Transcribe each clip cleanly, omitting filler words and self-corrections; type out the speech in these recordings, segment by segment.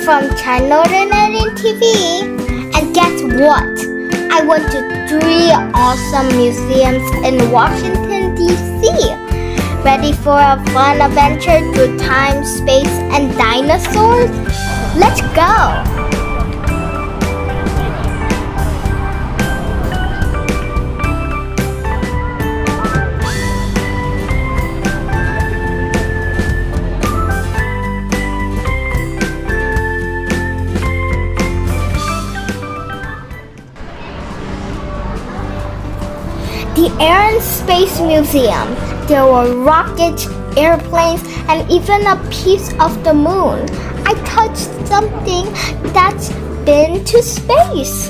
from Channel TV. And guess what? I went to 3 awesome museums in Washington, D.C. Ready for a fun adventure through time, space, and dinosaurs? Let's go! The Air and Space Museum. There were rockets, airplanes, and even a piece of the moon. I touched something that's been to space.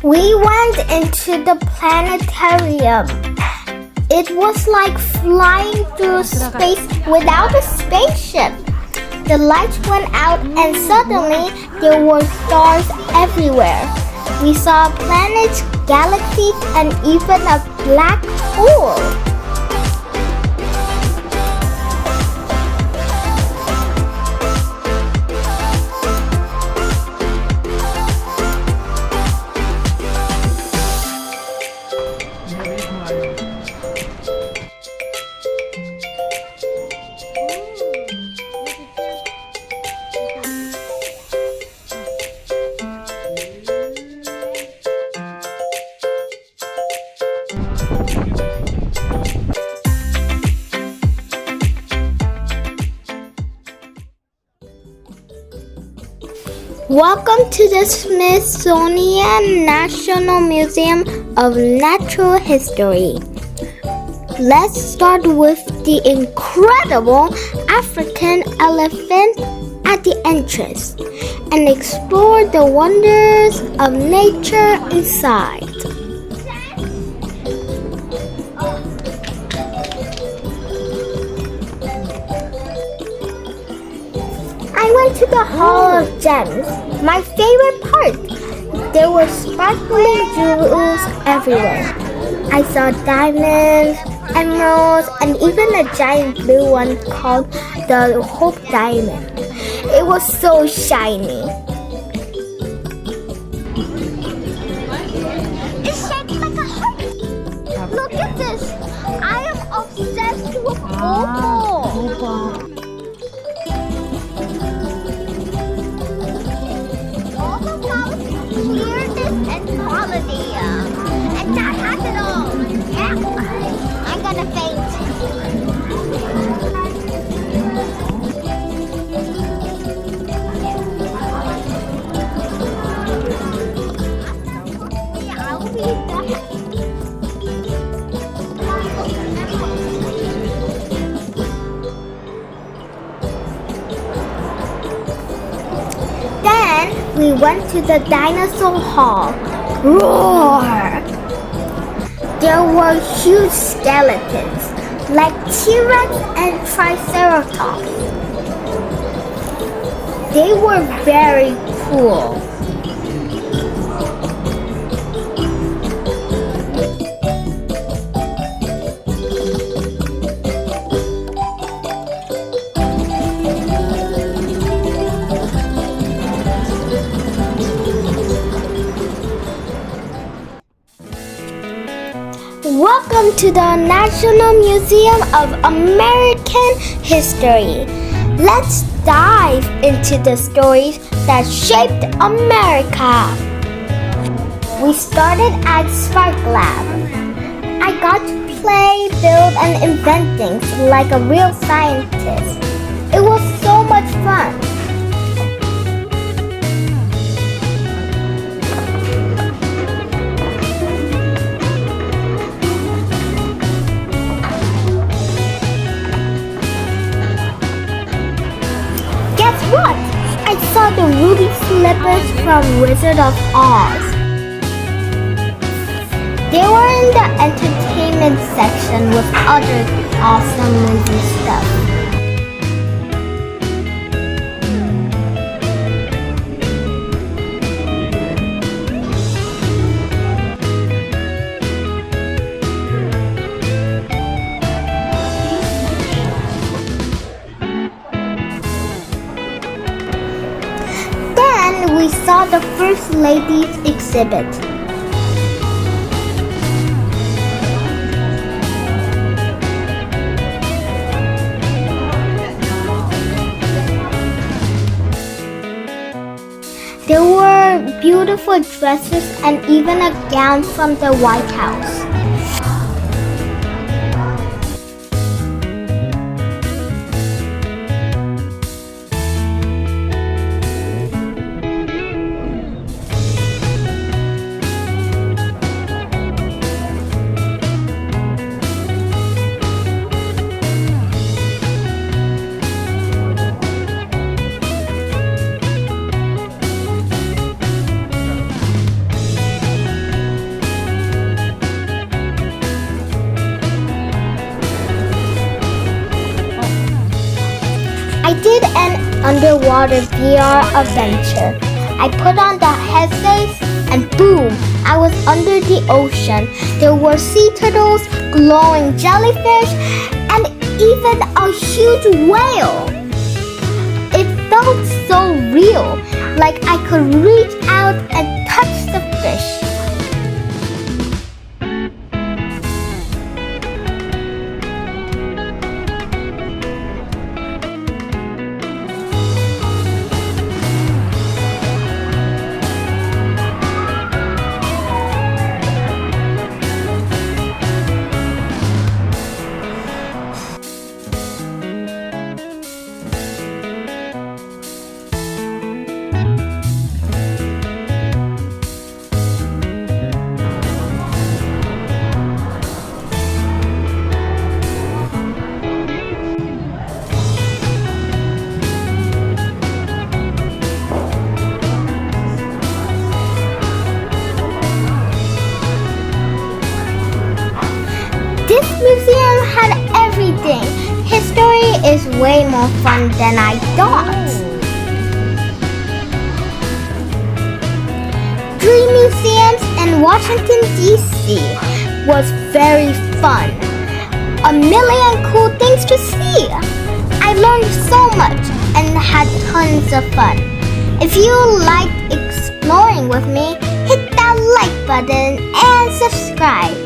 We went into the planetarium. It was like flying through space without a spaceship. The lights went out and suddenly there were stars everywhere. We saw planets, galaxies, and even a black hole. Welcome to the Smithsonian National Museum of Natural History. Let's start with the incredible African elephant at the entrance and explore the wonders of nature inside. I went to the Hall of Gems, my favorite part. There were sparkling jewels everywhere. I saw diamonds, emeralds, and even a giant blue one called the Hope Diamond. It was so shiny. It's shaped like a heart. Look at this. I am obsessed with opal. Weirdness and quality. And that has it all. went to the dinosaur hall. Roar! There were huge skeletons like T-Rex and Triceratops. They were very cool. Welcome to the National Museum of American History. Let's dive into the stories that shaped America. We started at Spark Lab. I got to play, build, and invent things like a real scientist. It was so much fun. What? I saw the ruby slippers from Wizard of Oz. They were in the entertainment section with other awesome movie stuff. We saw the First Lady's exhibit. There were beautiful dresses and even a gown from the White House. I did an underwater VR adventure. I put on the headset and boom, I was under the ocean. There were sea turtles, glowing jellyfish, and even a huge whale. It felt so real, like I could reach out and touch the fish. This museum had everything. History is way more fun than I thought. Dream museums in Washington, D.C. was very fun. A million cool things to see. I learned so much and had tons of fun. If you liked exploring with me, hit that like button and subscribe.